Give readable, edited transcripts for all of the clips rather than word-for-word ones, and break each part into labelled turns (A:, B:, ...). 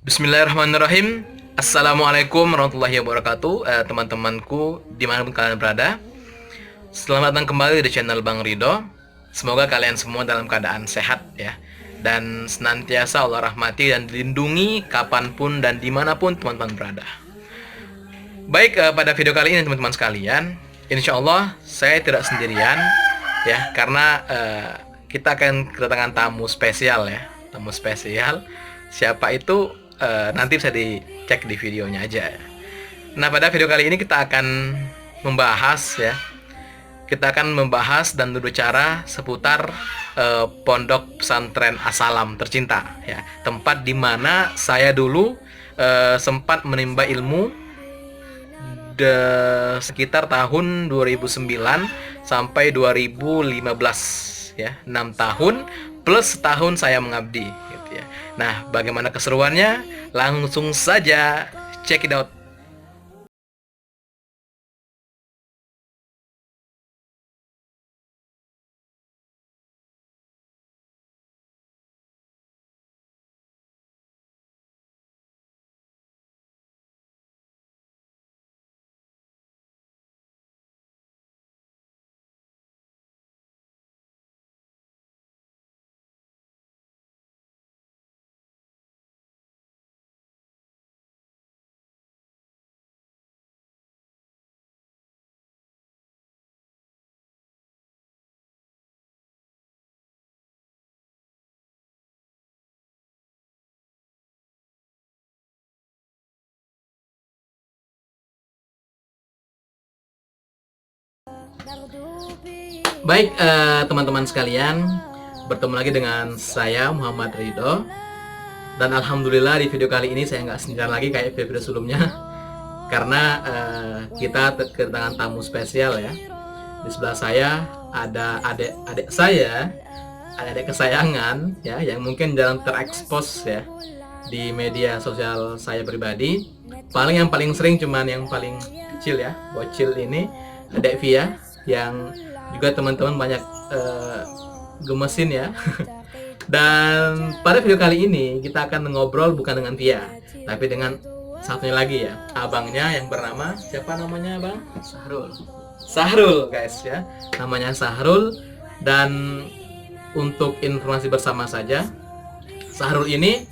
A: Bismillahirrahmanirrahim. Assalamualaikum warahmatullahi wabarakatuh. Teman-temanku dimanapun kalian berada, selamat datang kembali di channel Bang Rido. Semoga kalian semua dalam keadaan sehat ya, dan senantiasa Allah rahmati dan dilindungi kapanpun dan dimanapun teman-teman berada. Baik, pada video kali ini teman-teman sekalian, insya Allah saya tidak sendirian ya, karena kita akan kedatangan tamu spesial ya. Tamu spesial siapa itu? Nanti bisa dicek di videonya aja. Nah, pada video kali ini kita akan membahas ya. Kita akan membahas dan berbicara seputar Pondok Pesantren As-Salam tercinta ya. Tempat di mana saya dulu sempat menimba ilmu sekitar tahun 2009 sampai 2015 ya. 6 tahun plus setahun saya mengabdi gitu ya. Nah, bagaimana keseruannya? Langsung saja check it out. Baik, teman-teman sekalian, bertemu lagi dengan saya Muhammad Ridho. Dan alhamdulillah di video kali ini saya nggak sendirian lagi kayak video sebelumnya, karena kita kedatangan tamu spesial ya. Di sebelah saya ada adik-adik saya, adik-adik kesayangan ya, yang mungkin jarang terekspos ya di media sosial saya pribadi. Yang paling sering cuman yang paling kecil ya, bocil ini, Dek Via, yang juga teman-teman banyak gemesin ya. Dan pada video kali ini kita akan ngobrol bukan dengan Via, tapi dengan satunya lagi ya, abangnya yang bernama, siapa namanya bang? Sahrul guys ya, namanya Sahrul. Dan untuk informasi bersama saja, Sahrul ini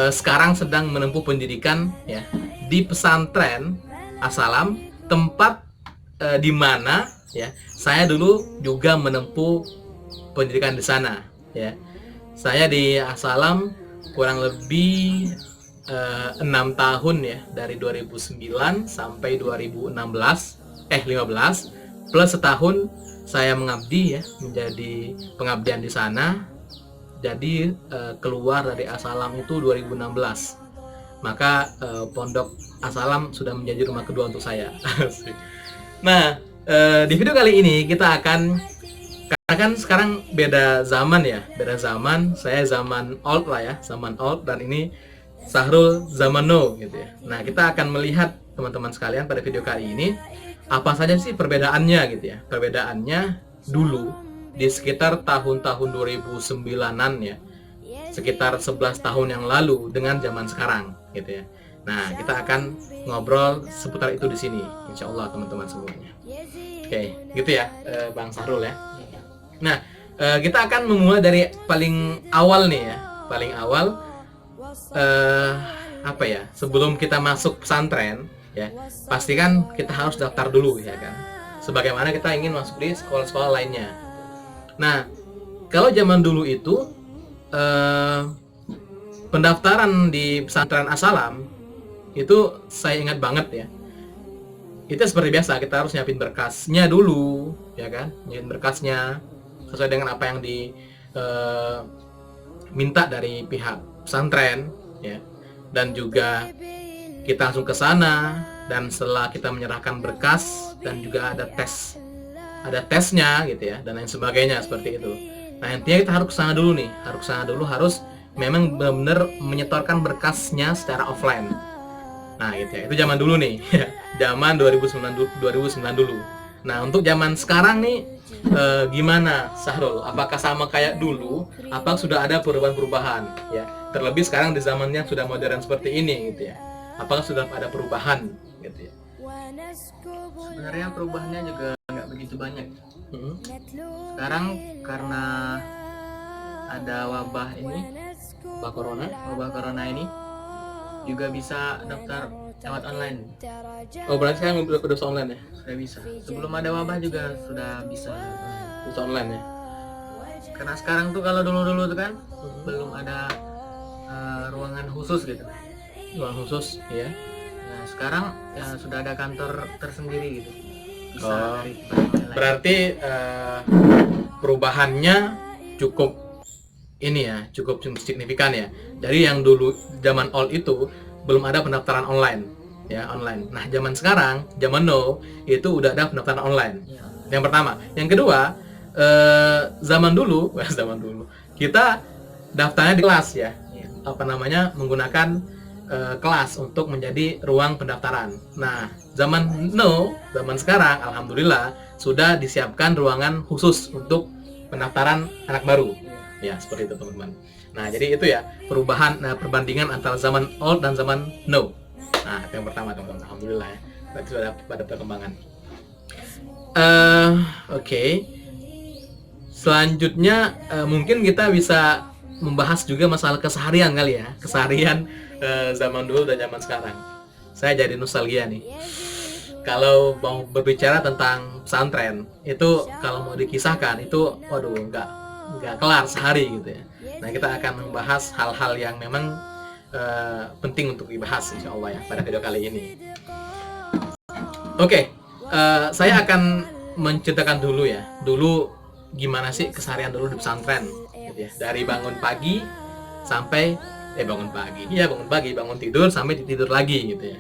A: sekarang sedang menempuh pendidikan ya di pesantren As-Salam, tempat di mana ya saya dulu juga menempuh pendidikan di sana ya. Saya di As-Salam kurang lebih 6 tahun ya, dari 2009 sampai 15 plus setahun saya mengabdi ya, menjadi pengabdian di sana. Jadi keluar dari As-Salam itu 2016. Maka Pondok As-Salam sudah menjadi rumah kedua untuk saya. Nah, di video kali ini kita akan, karena kan sekarang beda zaman ya, beda zaman. Saya zaman old lah ya, zaman old, dan ini Sahrul zaman now gitu ya. Nah, kita akan melihat teman-teman sekalian pada video kali ini apa saja sih perbedaannya gitu ya. Perbedaannya dulu di sekitar tahun-tahun 2009-an ya, sekitar 11 tahun yang lalu dengan zaman sekarang gitu ya. Nah, kita akan ngobrol seputar itu di sini, insya Allah teman-teman semuanya. Oke, gitu ya, Bang Sahrul ya. Nah, kita akan memulai dari paling awal nih ya. Paling awal, apa ya? Sebelum kita masuk pesantren ya, pastikan kita harus daftar dulu ya kan. Sebagaimana kita ingin masuk di sekolah-sekolah lainnya. Nah, kalau zaman dulu itu pendaftaran di pesantren As-Salam itu saya ingat banget ya. Itu seperti biasa, kita harus nyiapin berkasnya dulu ya kan, nyiapin berkasnya sesuai dengan apa yang diminta dari pihak pesantren ya. Dan juga kita langsung ke sana, dan setelah kita menyerahkan berkas, dan juga ada tesnya gitu ya, dan lain sebagainya seperti itu. Nah, intinya kita harus ke sana dulu nih, harus memang benar-benar menyetorkan berkasnya secara offline. Nah, gitu ya. Itu zaman dulu nih, ya. Zaman 2009 dulu. Nah, untuk zaman sekarang nih Gimana Sahrul? Apakah sama kayak dulu? Apa sudah ada perubahan-perubahan? Ya, terlebih sekarang di zaman yang sudah modern seperti ini, gitu ya. Apakah sudah ada perubahan, gitu ya?
B: Sebenarnya perubahannya juga nggak begitu banyak.
A: Hmm.
B: Sekarang karena ada wabah corona ini juga bisa daftar lewat online.
A: Oh, berarti sekarang udah bisa online ya?
B: Sudah bisa. Sebelum ada wabah juga sudah bisa.
A: Bisa online ya?
B: Karena sekarang tuh kalau dulu tuh kan belum ada ruangan khusus gitu.
A: Ruang khusus, ya.
B: Nah, sekarang ya sudah ada kantor tersendiri gitu. Bisa dari online.
A: Berarti perubahannya cukup ini ya, cukup signifikan ya. Dari yang dulu zaman old itu belum ada pendaftaran online, ya, online. Nah, zaman sekarang, zaman now itu udah ada pendaftaran online.
B: Ya.
A: Yang pertama, yang kedua, zaman dulu kita daftarnya di kelas ya. Apa namanya, menggunakan kelas untuk menjadi ruang pendaftaran. Nah, zaman now, zaman sekarang, alhamdulillah sudah disiapkan ruangan khusus untuk pendaftaran anak baru. Ya, seperti itu teman-teman. Nah, jadi itu ya perubahan, perbandingan antara zaman old dan zaman now. Nah, itu yang pertama teman-teman. Alhamdulillah ya. Berarti sudah pada perkembangan. Oke. Selanjutnya mungkin kita bisa membahas juga masalah keseharian kali ya. Keseharian zaman dulu dan zaman sekarang. Saya jadi nostalgia nih. Kalau mau berbicara tentang pesantren, itu kalau mau dikisahkan itu waduh nggak kelar sehari gitu ya. Nah, kita akan membahas hal-hal yang memang penting untuk dibahas insya Allah ya pada video kali ini. Oke, saya akan menceritakan dulu ya. Dulu gimana sih keseharian dulu di pesantren gitu ya. Dari bangun pagi sampai bangun pagi, bangun tidur sampai tidur lagi gitu ya.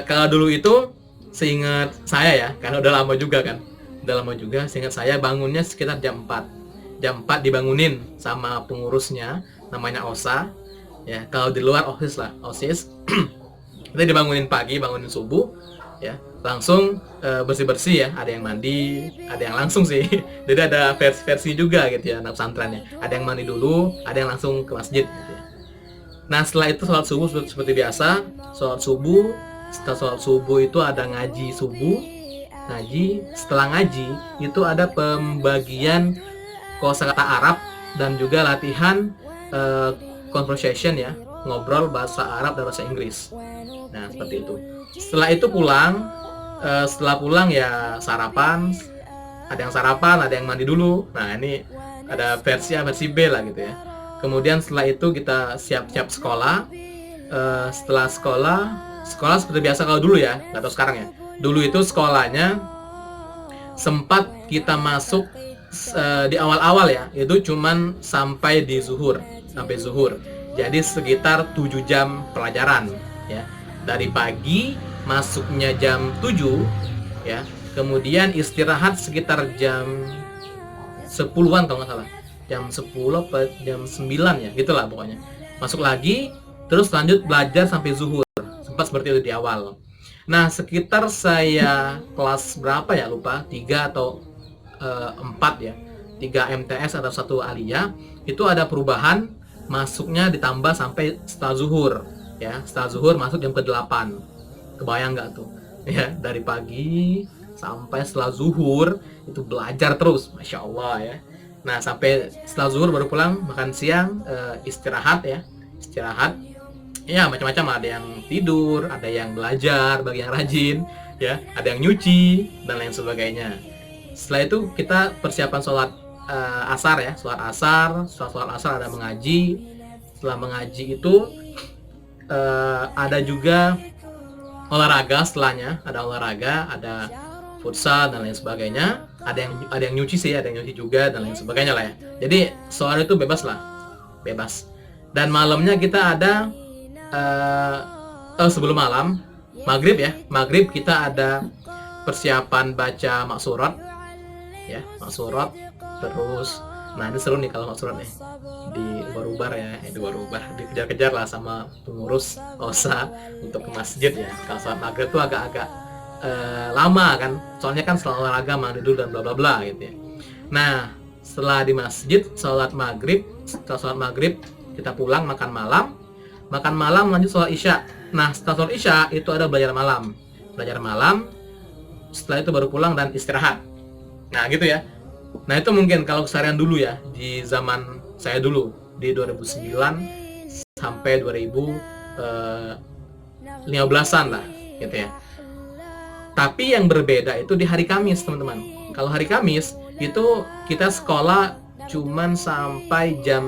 A: Kalau dulu itu seingat saya ya, karena udah lama juga kan. Udah lama juga, seingat saya bangunnya sekitar jam 4. Jam 4 dibangunin sama pengurusnya, namanya OSA ya. Kalau di luar OSIS kita dibangunin pagi, bangunin subuh ya, langsung bersih-bersih ya. Ada yang mandi, ada yang langsung sih. Jadi ada versi juga gitu ya anak pesantrennya. Ada yang mandi dulu, ada yang langsung ke masjid gitu ya. Nah, setelah itu sholat subuh seperti biasa. Setelah sholat subuh itu ada ngaji subuh. Setelah ngaji itu ada pembagian kosakata Arab dan juga latihan conversation ya, ngobrol bahasa Arab dan bahasa Inggris. Nah, seperti itu. Setelah itu setelah pulang ya sarapan. Ada yang sarapan, ada yang mandi dulu. Nah, ini ada versi A, versi B lah gitu ya. Kemudian setelah itu kita siap-siap sekolah. Setelah sekolah seperti biasa kalau dulu ya, nggak tahu sekarang ya. Dulu itu sekolahnya sempat kita masuk di awal-awal ya, itu cuman sampai zuhur. Jadi sekitar 7 jam pelajaran ya. Dari pagi masuknya jam 7 ya. Kemudian istirahat sekitar jam 10-an kalau nggak salah. Jam 10 atau jam 9 ya, gitulah pokoknya. Masuk lagi terus lanjut belajar sampai zuhur. Sempat seperti itu di awal. Nah, sekitar saya kelas berapa ya, lupa, 3 atau 4 ya, 3 MTS atau 1 aliyah, itu ada perubahan, masuknya ditambah sampai setelah zuhur ya. Setelah zuhur masuk jam ke-8. Kebayang nggak tuh ya, dari pagi sampai setelah zuhur itu belajar terus, Masya Allah ya. Nah, sampai setelah zuhur baru pulang, makan siang, istirahat ya, macam-macam. Ada yang tidur, ada yang belajar bagi yang rajin ya, ada yang nyuci dan lain sebagainya. Setelah itu kita persiapan sholat asar ya, sholat asar ada mengaji. Setelah mengaji itu ada juga olahraga. Setelahnya ada olahraga, ada futsal dan lain sebagainya. Ada yang nyuci sih, ada yang nyuci juga dan lain sebagainya lah ya. Jadi sore itu bebas. Dan malamnya kita ada sebelum maghrib kita ada persiapan baca maksurat ya, maksurat. Terus nah, ini seru nih kalau maksurat nih, di ubah-ubah dikejar-kejar lah sama pengurus OSA untuk ke masjid ya. Kalau saat maghrib tuh agak-agak lama kan, soalnya kan setelah olahraga mandi dulu dan bla bla bla gitu ya. Nah setelah di masjid sholat maghrib, setelah sholat maghrib kita pulang makan malam lanjut sholat isya. Nah setelah sholat isya itu ada belajar malam, setelah itu baru pulang dan istirahat. Nah gitu ya. Nah itu mungkin kalau keseharian dulu ya, di zaman saya dulu di 2009 sampai 2015-an lah gitu ya. Tapi yang berbeda itu di hari Kamis teman-teman. Kalau hari Kamis itu kita sekolah cuman sampai jam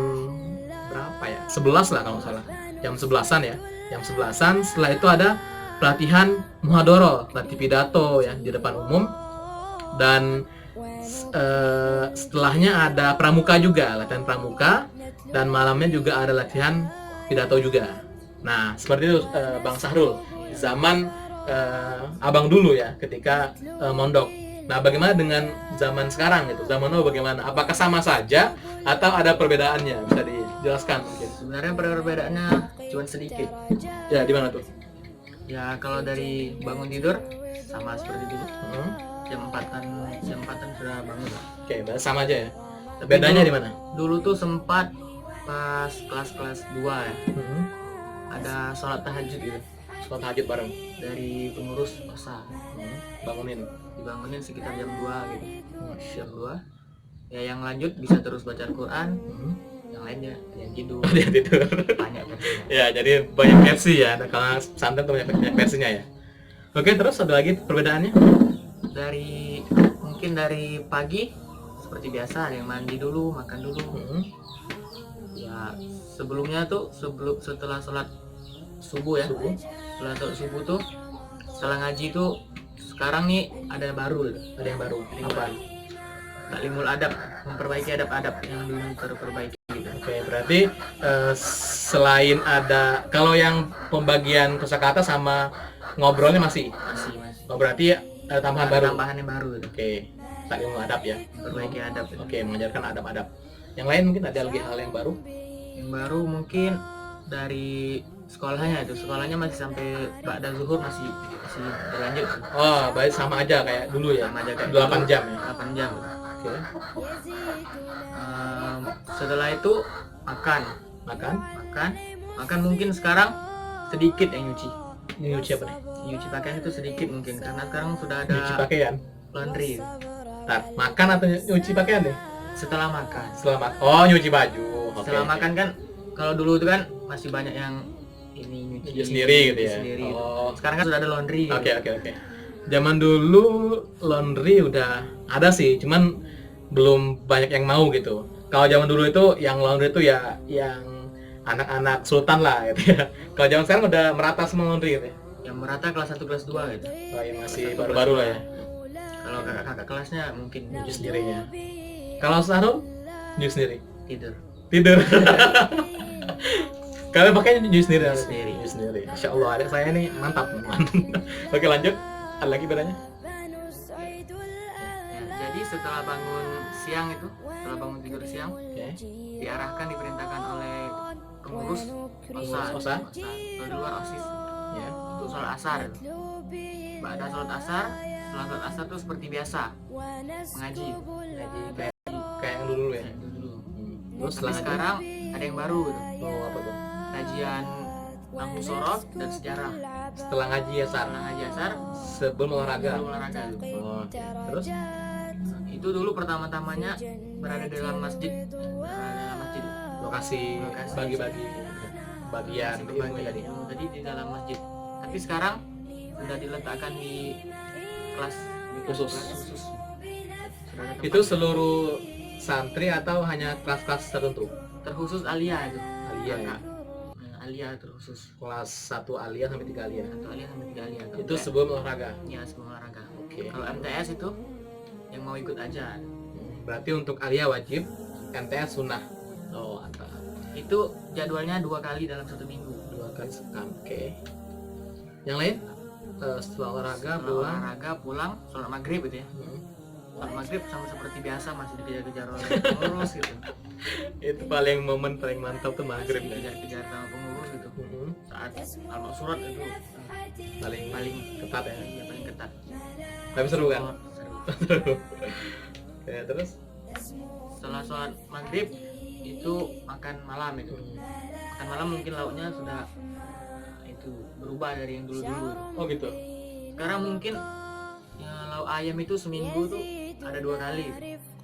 A: berapa ya? 11 lah kalau nggak salah. Jam 11-an ya. Jam 11-an, setelah itu ada pelatihan muhadharah, pelatih pidato ya di depan umum. Dan setelahnya ada pramuka juga, latihan pramuka, dan malamnya juga ada latihan pidato juga. Nah seperti itu Bang Sahrul, zaman abang dulu ya ketika mondok. Nah bagaimana dengan zaman sekarang gitu, zaman now bagaimana? Apakah sama saja atau ada perbedaannya? Bisa dijelaskan mungkin?
B: Sebenarnya perbedaannya cuma sedikit.
A: Ya di mana tuh?
B: Ya kalau dari bangun tidur sama seperti dulu. Jam 4-an sudah bangun lah.
A: Oke, berarti sama aja ya.
B: Tapi
A: Bedanya
B: dulu-
A: di mana?
B: Dulu tuh sempat pas kelas 2 ya, ada sholat tahajud gitu
A: Sholat tahajud bareng.
B: dari pengurus OSA.
A: Bangunin.
B: Dibangunin sekitar jam 2 gitu. Jam 2. Ya yang lanjut bisa terus baca Al-Quran, yang lainnya yang tidur.
A: Dia tidur.
B: Banyak versinya.
A: Ya, jadi banyak versi ya. Nah, kalau pesantren tuh banyak versinya ya. Oke, terus ada lagi perbedaannya?
B: Mungkin dari pagi seperti biasa ada yang mandi dulu, makan dulu. Ya sebelumnya tuh setelah sholat subuh ya. Setelah sholat subuh tuh setelah ngaji tuh sekarang nih ada yang baru gitu.
A: Ada yang baru. Apa?
B: Taklimul adab, memperbaiki adab-adab yang belum terperbaiki gitu.
A: Oke, berarti selain ada kalau yang pembagian kosakata sama ngobrolnya masih.
B: Masih.
A: Oh, berarti ada tambahan baru.
B: Tambahan yang baru gitu.
A: Oke, taklimul adab ya.
B: Memperbaiki adab gitu.
A: Oke, mengajarkan adab-adab. Yang lain mungkin ada lagi hal yang baru.
B: Yang baru mungkin dari sekolahnya itu, sekolahnya masih sampai ba'da zuhur masih berlanjut.
A: Oh, baik sama aja kayak dulu ya.
B: Sama aja kayak
A: 8 jam ya.
B: 8 jam.
A: Oke.
B: Setelah itu makan mungkin sekarang sedikit yang nyuci
A: Nyuci apa nih?
B: pakaian itu sedikit mungkin karena sekarang sudah ada
A: Nyuci pakaian.
B: laundry
A: Ntar, makan atau nyuci pakaian deh?
B: setelah makan.
A: Oh, nyuci baju. Oke,
B: Setelah
A: oke.
B: makan kan kalau dulu itu kan masih banyak yang ini nyuci
A: Nyuci sendiri gitu ya.
B: sendiri gitu.
A: Oh.
B: Sekarang kan sudah ada laundry gitu.
A: Oke. Zaman dulu laundry udah ada sih, cuman belum banyak yang mau gitu. Kalau zaman dulu itu yang laundry itu ya yang anak-anak sultan lah gitu ya. Kalau zaman sekarang udah merata semua laundry gitu ya.
B: Yang merata kelas 1 kelas 2 gitu.
A: Oh, yang masih baru-baru lah ya.
B: Kalau kakak-kakak kelasnya mungkin
A: Nyuci sendirinya. Kalau Sahrul nyuci sendiri.
B: tidur.
A: Kalian pakainya nyuci sendiri.
B: Nyuci sendiri.
A: Nyuci sendiri. Insya Allah adik saya nih mantap teman. Oke lanjut. Ada lagi bedanya?
B: Ya, jadi setelah bangun siang itu, setelah bangun tidur siang,
A: Oke.
B: diarahkan diperintahkan oleh pengurus
A: Osa.
B: atau di luar OSIS
A: Ya.
B: untuk sholat asar. Pada sholat asar, setelah sholat asar tuh seperti biasa mengaji.
A: Jadi kayak yang dulu ya.
B: Dulu.
A: Terus
B: Tapi sekarang ada yang baru gitu.
A: Oh, apa tuh?
B: Kajian lampu sorot dan sejarah.
A: Setelah ngaji ya Sar.
B: Setelah ngaji asar,
A: Sebelum olahraga.
B: sebelum olahraga gitu.
A: Oh, oke. Terus?
B: Itu dulu pertama-tamanya berada di dalam masjid.
A: Lokasi
B: Lokasi.
A: bagi-bagi bagian
B: Masih
A: ilmu
B: berbagi
A: tadi.
B: ilmu tadi di dalam masjid. Tapi sekarang sudah diletakkan di kelas
A: Khusus.
B: Sudah ada tempat
A: Itu seluruh santri atau hanya kelas-kelas tertentu?
B: terkhusus alia itu.
A: Alia ya.
B: Nah, alia terkhusus.
A: Kelas 1 alia sampai 3 alia.
B: Satu alia sampai 3 alia.
A: Itu sebelum olahraga.
B: ya sebelum olahraga.
A: Oke.
B: Kalau MTS itu yang mau ikut aja.
A: Berarti untuk alia wajib, MTS sunnah. Oh, mantap.
B: Itu jadwalnya 2 kali dalam 1 minggu.
A: 2 kali sekali. Oke. Yang lain? Setelah olahraga
B: Setelah
A: pulang.
B: olahraga pulang sholat maghrib gitu ya. Sholat maghrib sama seperti biasa masih dikejar-kejar oleh pengurus gitu.
A: Itu paling momen paling mantap tuh maghrib ya.
B: Dikejar-kejar sama pengurus gitu. saat al surat itu
A: paling ketat ya.
B: ya paling ketat.
A: Tapi seru kan?
B: Seru.
A: Seru. Ya, terus
B: Setelah sholat maghrib itu makan malam itu. Makan malam mungkin lauknya sudah itu berubah dari yang dulu-dulu.
A: oh gitu.
B: Sekarang mungkin ya, lauk ayam itu seminggu tuh ada 2 kali.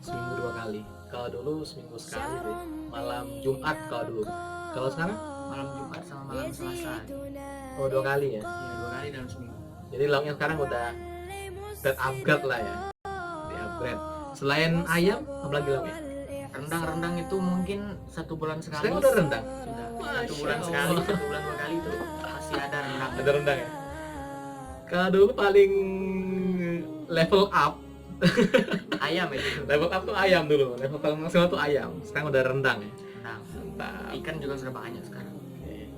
A: Seminggu 2 kali. Kalau dulu seminggu sekali sih. Malam Jumat kalau dulu. Kalau sekarang
B: Malam Jumat sama malam Selasa.
A: oh 2 kali ya.
B: Ya, 2 kali dalam seminggu.
A: Jadi lauknya sekarang udah upgrade lah ya. Di upgrade. Selain ayam, apa lagi lauknya?
B: Rendang itu mungkin 1 bulan sekali.
A: Sekarang udah rendang.
B: Sudah.
A: Masya
B: 1 bulan
A: Allah.
B: sekali, 1 bulan 2 kali itu masih ada rendang.
A: Ada rendang ya. Kalau dulu paling level up,
B: Ayam itu.
A: level up tuh ayam dulu. Level paling maksimal tuh ayam. Sekarang udah rendang ya.
B: Rendang.
A: Mantap.
B: Ikan juga sudah banyak sekarang.
A: Oke.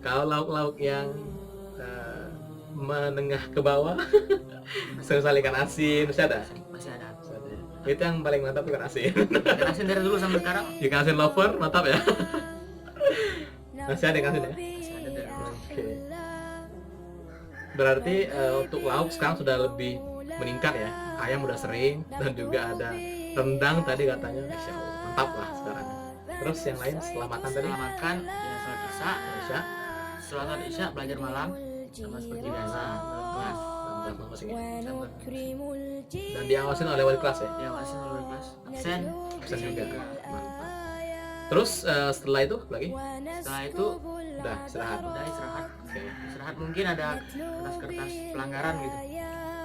A: Kalau lauk-lauk yang menengah ke bawah, semisal ikan asin, masih ada?
B: Masih ada.
A: Masih ada. Itu yang paling mantap ikan asin.
B: Ikan asin dari dulu sampai sekarang
A: Ikan asin lover, mantap ya. Masih ada ikan asin ya?
B: masih ada dari dulu.
A: Oke. Berarti untuk lauk sekarang sudah lebih meningkat ya. Ayam udah sering dan juga ada rendang tadi katanya. Masya Allah, mantap lah sekarang. Terus yang lain setelah makan tadi?
B: Setelah makan ya sholat isya.
A: Isya.
B: Setelah sholat isya belajar malam sama seperti biasa dalam kelas.
A: Mantap masing ya.
B: Sama
A: Dan diawasin oleh wali kelas ya.
B: ya masih oleh kelas absen.
A: Absen juga. Mantap. Terus setelah itu lagi?
B: Setelah itu
A: Udah istirahat.
B: udah istirahat.
A: Oke.
B: Istirahat mungkin ada kertas-kertas pelanggaran gitu.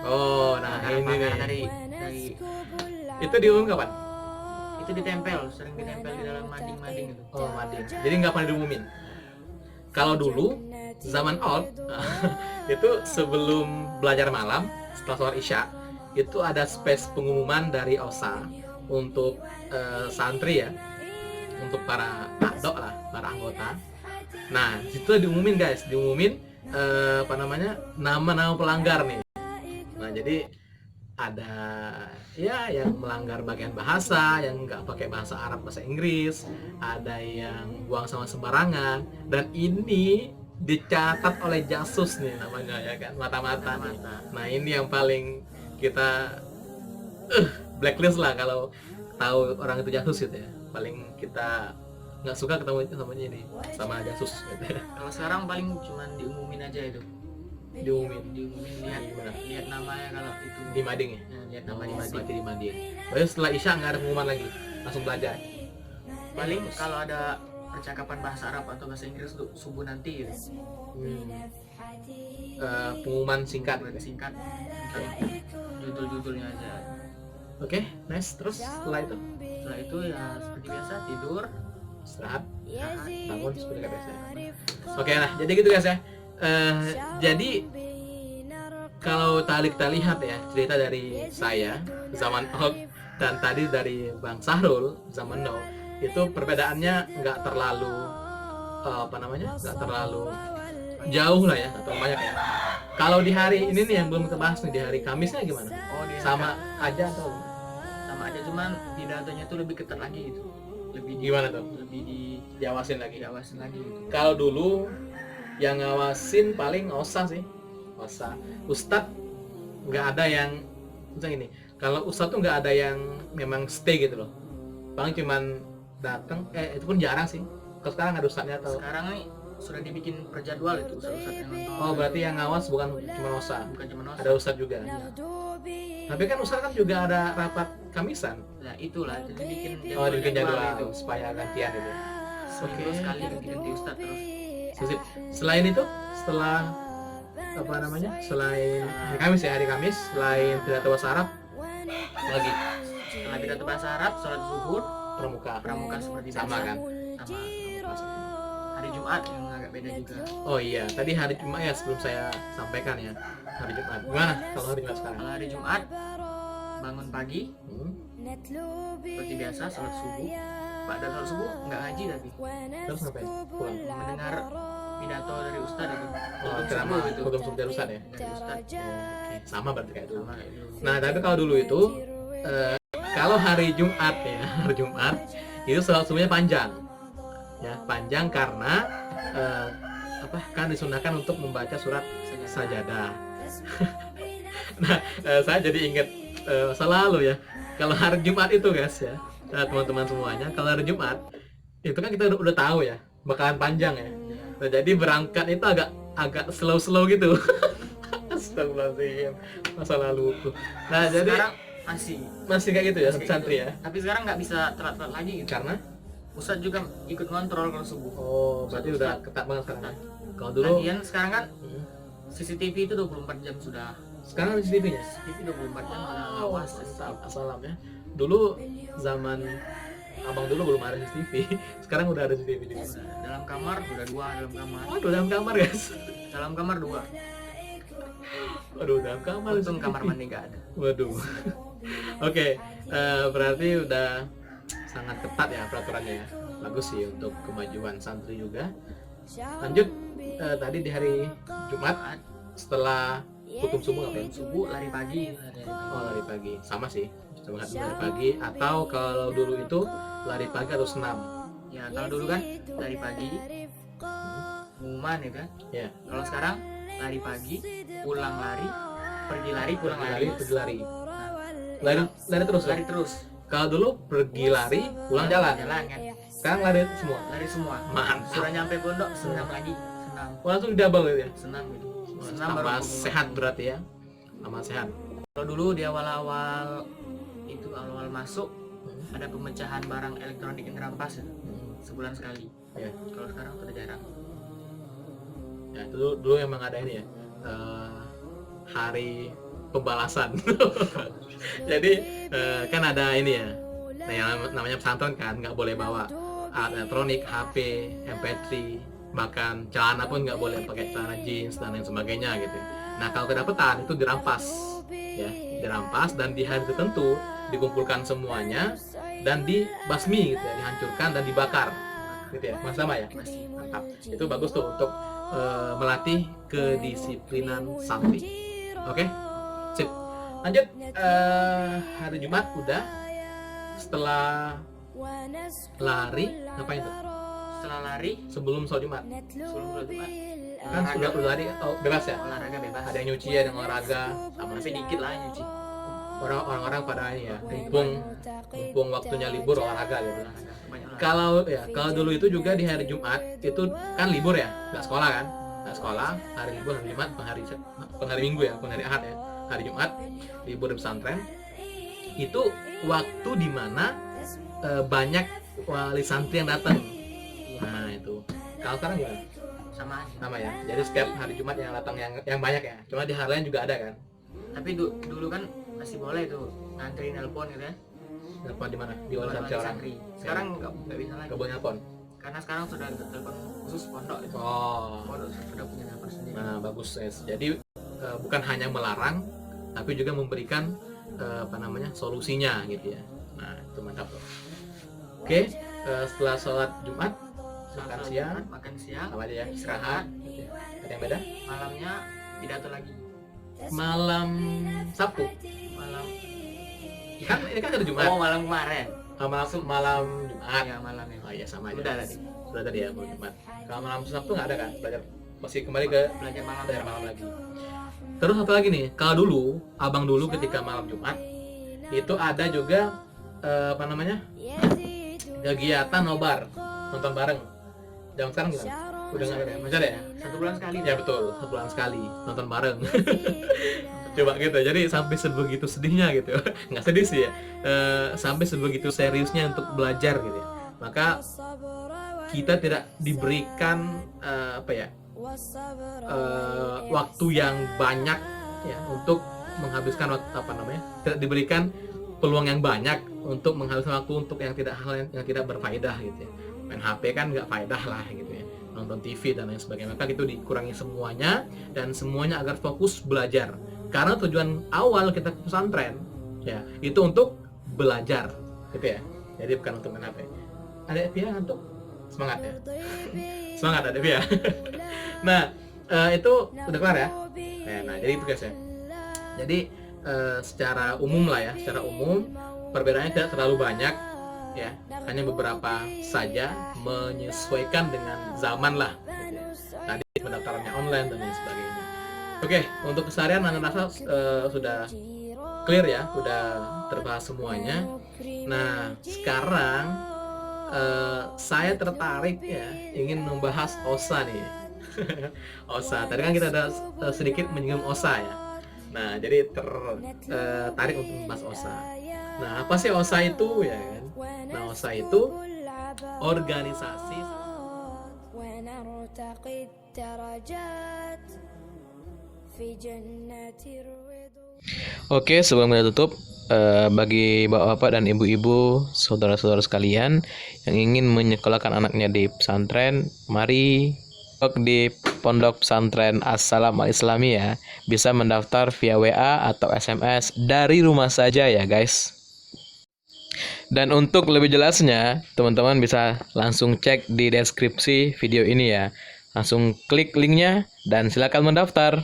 A: Oh, nah ini
B: Pelanggaran
A: nih.
B: dari
A: Itu diumum kapan?
B: itu ditempel, sering ditempel di dalam mading-mading itu.
A: Oh, mandi. Jadi nggak pernah diumumin. Kalau dulu zaman old itu sebelum belajar malam setelah sholat isya itu ada space pengumuman dari OSA untuk santri ya, untuk para adok lah, para anggota. Nah situ diumumin guys, apa namanya, nama-nama pelanggar nih. Nah jadi ada ya yang melanggar bagian bahasa, yang nggak pakai bahasa Arab, bahasa Inggris, ada yang buang sama sembarangan, dan ini dicatat oleh jasus nih namanya ya kan, mata-mata nih. Nah ini yang paling kita blacklist lah kalau tahu orang itu jasus gitu ya, paling kita nggak suka ketemu sama ini sama jasus gitu ya.
B: Kalau sekarang paling cuman diumumin aja itu.
A: Diumumin
B: Lihat namanya kalau itu
A: di mading ya.
B: lihat nama di mading.
A: Berarti di mading. Lalu setelah isya nggak ada pengumuman lagi, langsung belajar.
B: Paling kalau ada percakapan bahasa Arab atau bahasa Inggris tuh subuh nanti gitu.
A: Pengumuman singkat.
B: Singkat judul-judulnya aja.
A: Oke, nice. Terus setelah itu
B: Ya seperti biasa tidur,
A: istirahat, bangun seperti biasa. Oke, nah jadi gitu guys ya. Jadi kalau tadi kita lihat ya cerita dari saya zaman old dan tadi dari Bang Sahrul zaman now, itu perbedaannya nggak terlalu nggak terlalu jauh lah ya, atau banyak ya. Kalau di hari ini nih yang belum kita bahas nih, di hari Kamisnya gimana? Sama aja atau
B: sama aja, cuman pidatonya tuh lebih ketat lagi gitu.
A: gimana tuh?
B: Lebih
A: Diawasin lagi.
B: diawasin lagi gitu.
A: Kalau dulu yang ngawasin paling OSA sih, OSA. Ustadz nggak ada yang misalnya gini. Kalau ustadz tuh nggak ada yang memang stay gitu loh. Paling cuman datang, itu pun jarang sih. Kalau sekarang ada ustadznya atau?
B: Sekarang nih sudah dibikin per jadwal itu ustadz yang nonton.
A: Oh berarti yang ngawas bukan cuma OSA,
B: Bukan cuma ustadz.
A: ada ustadz juga. Tapi kan ustadz kan juga ada rapat Kamisan.
B: Nah itulah jadi bikin
A: Oh dibikin jadwal
B: itu.
A: supaya gantian itu.
B: Seminggu sekali ganti ustadz terus.
A: Sip. Selain itu, setelah apa namanya, selain hari Kamis ya, hari Kamis selain pidato bahasa Arab lagi
B: Setelah pidato bahasa Arab, sholat zuhur,
A: pramuka
B: seperti
A: sama
B: biasa.
A: kan.
B: Sama hari Jumat yang agak beda juga.
A: Oh iya, tadi hari Jumat ya sebelum saya sampaikan ya, hari Jumat. Gimana kalau hari Jumat sekarang?
B: Kalau hari Jumat bangun pagi
A: Hmm.
B: seperti biasa sholat subuh. Pada sholat subuh nggak ngaji tapi
A: Terus ngapain? Pulang.
B: mendengar pidato dari ustadz itu.
A: Oh, ceramah itu hukum dari Ustaz ya.
B: Dari ustadz.
A: Oke, sama berarti kayak dulu.
B: Sama kayak dulu.
A: Nah, tapi kalau dulu itu kalau hari Jumat ya, hari Jumat itu sholat subuhnya panjang. Ya, panjang karena kan disunahkan untuk membaca surat
B: Sajadah.
A: sajadah. Nah, saya jadi ingat selalu ya, kalau hari Jumat itu guys ya, teman-teman semuanya, kalau hari Jumat itu kan kita udah tahu ya bakalan panjang ya. Nah, jadi berangkat itu agak slow gitu. Astagfirullahaladzim, masa laluku. Nah, jadi
B: Sekarang masih
A: kayak gitu ya,
B: kayak
A: santri
B: gitu.
A: ya.
B: Tapi sekarang nggak bisa telat-telat lagi gitu.
A: Karena
B: Ustadz juga ikut kontrol kalau subuh.
A: berarti udah ketat banget sekarang ya. Kalau dulu
B: Lagian sekarang kan
A: Hmm.
B: CCTV itu 24 jam sudah.
A: sekarang ada CCTV-nya.
B: CCTV 24 jam sudah ngawas.
A: Assalam ya. Dulu zaman abang dulu belum ada CCTV, sekarang udah ada CCTV juga.
B: Dalam kamar udah 2 dalam kamar.
A: Waduh, dalam kamar guys.
B: Dalam kamar 2.
A: Waduh, dalam kamar.
B: Untung
A: CCTV.
B: kamar mandi nggak ada.
A: Waduh. Oke, berarti udah sangat ketat ya peraturannya ya. Bagus sih untuk kemajuan santri juga. Lanjut, tadi di hari Jumat setelah hukum subuh ngapain?
B: Subuh lari pagi.
A: Oh, lari pagi. Sama sih. Coba lari pagi, atau kalau dulu itu lari pagi atau senam.
B: Ya kalau dulu kan lari pagi, pengumuman ya kan.
A: Ya,
B: Kalau sekarang lari pagi, pulang lari, pergi lari, pulang lari.
A: pergi lari. Lari terus.
B: Lari terus.
A: Kalau dulu pergi lari, pulang jalan.
B: Jalan kan.
A: Sekarang lari semua.
B: Lari semua.
A: Mantap.
B: Sudah nyampe pondok, senam lagi. Senam.
A: Oh, langsung double gitu ya.
B: Senam gitu. Senam
A: Tambah
B: baru
A: sehat berarti ya. Tambah sehat.
B: Kalau dulu di awal-awal itu awal masuk ada pemecahan barang elektronik yang dirampas ya, sebulan sekali.
A: Ya.
B: Kalau sekarang sudah jarang.
A: Ya, itu dulu emang ada ini ya. Hari pembalasan. Jadi kan ada ini ya. Nah, yang namanya pesantren kan nggak boleh bawa alat elektronik, HP, MP3, bahkan celana pun nggak boleh pakai celana jeans dan lain sebagainya gitu. Nah, kalau kedapetan itu dirampas, ya, dirampas dan di hari tertentu dikumpulkan semuanya dan dibasmi gitu ya, dihancurkan dan dibakar, gitu ya. Mas sama ya?
B: Masih.
A: Mantap. Itu bagus tuh untuk melatih kedisiplinan santri. Oke, sip. Lanjut, hari Jumat udah. Setelah lari ngapain tuh?
B: Setelah lari,
A: Sebelum sholat Jumat
B: sebelum sholat Jumat,
A: kan sudah lari bebas ya?
B: olahraga bebas.
A: Ada yang nyuci, ada yang olahraga, sama
B: Tapi dikit lah yang nyuci.
A: orang-orang pada ini ya, mumpung waktunya libur olahraga gitu.
B: Olahraga. Banyak olahraga.
A: Kalau dulu itu juga di hari Jumat itu kan libur ya, nggak sekolah kan? Nggak sekolah, hari libur hari Jumat, bukan hari Minggu ya, bukan hari Ahad ya, hari Jumat libur di pesantren. Itu waktu dimana banyak wali santri yang datang. Nah itu. Kalau sekarang gimana?
B: Sama aja.
A: Sama ya. Jadi setiap hari Jumat yang datang yang banyak ya. Cuma di hari lain juga ada kan?
B: Tapi dulu kan masih boleh tuh ngantri nelpon gitu ya.
A: Telepon di mana? Di wali
B: Buat
A: santri
B: wali
A: orang.
B: santri. Sekarang nggak bisa lagi.
A: Nggak boleh telepon.
B: Karena sekarang sudah ada telepon khusus pondok itu.
A: Oh.
B: Pondok sudah punya telepon sendiri.
A: Nah bagus guys. Jadi bukan hanya melarang, tapi juga memberikan solusinya gitu ya. Nah itu mantap tuh. Oke, setelah sholat Jumat makan siang,
B: makan siang,
A: apa aja ya? Istirahat. Gitu ya. Ada yang beda?
B: malamnya pidato lagi.
A: Malam Sabtu.
B: Malam
A: Kan ini kan hari Jumat.
B: malam kemarin.
A: Malam Jumat.
B: Ya malam ya.
A: Oh iya sama aja.
B: Udah tadi.
A: Sudah tadi ya malam Jumat. Kalau malam Sabtu nggak ada kan? Masih kembali ke
B: Belajar malam.
A: belajar malam lagi. Terus satu lagi nih, kalau dulu abang dulu ketika malam Jumat itu ada juga kegiatan nobar, nonton bareng. Zaman sekarang gimana? Udah nggak ada ya? Masih ada ya?
B: 1 bulan sekali.
A: Ya betul, sebulan sekali nonton bareng. Coba gitu, jadi sampai sebegitu sedihnya gitu. Nggak sedih sih ya, sampai sebegitu seriusnya untuk belajar gitu ya. Maka kita tidak diberikan waktu yang banyak ya untuk menghabiskan waktu tidak diberikan peluang yang banyak untuk menghabiskan waktu untuk yang tidak berfaedah gitu ya. Main HP kan nggak faedah lah gitu ya, nonton TV dan lain sebagainya. Maka itu dikurangi semuanya dan semuanya agar fokus belajar, karena tujuan awal kita ke pesantren ya itu untuk belajar gitu ya, jadi bukan untuk main HP. Ada Pia ngantuk? Semangat ya. Semangat ada Pia. Nah itu udah kelar ya. Nah jadi itu guys ya. Jadi secara umum lah ya, secara umum perbedaannya tidak terlalu banyak ya, hanya beberapa saja, menyesuaikan dengan zaman lah gitu ya. tadi pendaftarannya online dan lain sebagainya. Oke, untuk keseharian Anda rasa sudah clear ya, sudah terbahas semuanya. Nah, sekarang saya tertarik ya, ingin membahas OSA nih. OSA. Tadi kan kita ada sedikit menyinggung OSA ya. Nah, jadi tertarik untuk membahas OSA. Nah, apa sih OSA itu ya kan? Nah, OSA itu organisasi. Oke, sebelum kita tutup, bagi bapak-bapak dan ibu-ibu, saudara-saudara sekalian yang ingin menyekolahkan anaknya di pesantren, mari di Pondok Pesantren As-Salam Al-Islami ya, bisa mendaftar via WA atau SMS dari rumah saja ya guys. Dan untuk lebih jelasnya, teman-teman bisa langsung cek di deskripsi video ini ya. Langsung klik linknya dan silakan mendaftar.